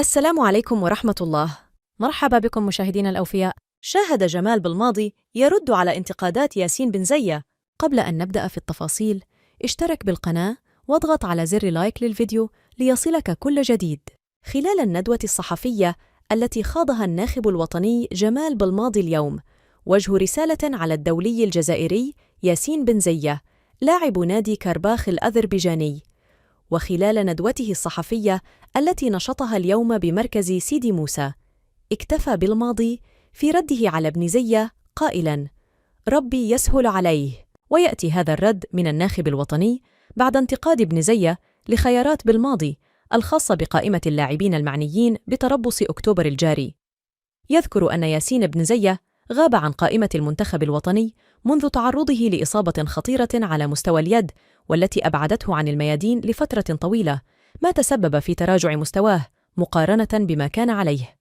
السلام عليكم ورحمة الله. مرحبا بكم مشاهدينا الأوفياء. شاهد جمال بالماضي يرد على انتقادات ياسين بن زية. قبل أن نبدأ في التفاصيل، اشترك بالقناة واضغط على زر لايك للفيديو ليصلك كل جديد. خلال الندوة الصحفية التي خاضها الناخب الوطني جمال بالماضي اليوم، وجه رسالة على الدولي الجزائري ياسين بن زية لاعب نادي كرباخ الأذربيجاني. وخلال ندوته الصحفية التي نشطها اليوم بمركز سيدي موسى، اكتفى بالماضي في رده على ابن زية قائلاً: ربي يسهل عليه. ويأتي هذا الرد من الناخب الوطني بعد انتقاد ابن زية لخيارات بالماضي الخاصة بقائمة اللاعبين المعنيين بتربص أكتوبر الجاري. يذكر أن ياسين بن زية غاب عن قائمة المنتخب الوطني منذ تعرضه لإصابة خطيرة على مستوى اليد، والتي أبعدته عن الميادين لفترة طويلة، ما تسبب في تراجع مستواه مقارنة بما كان عليه.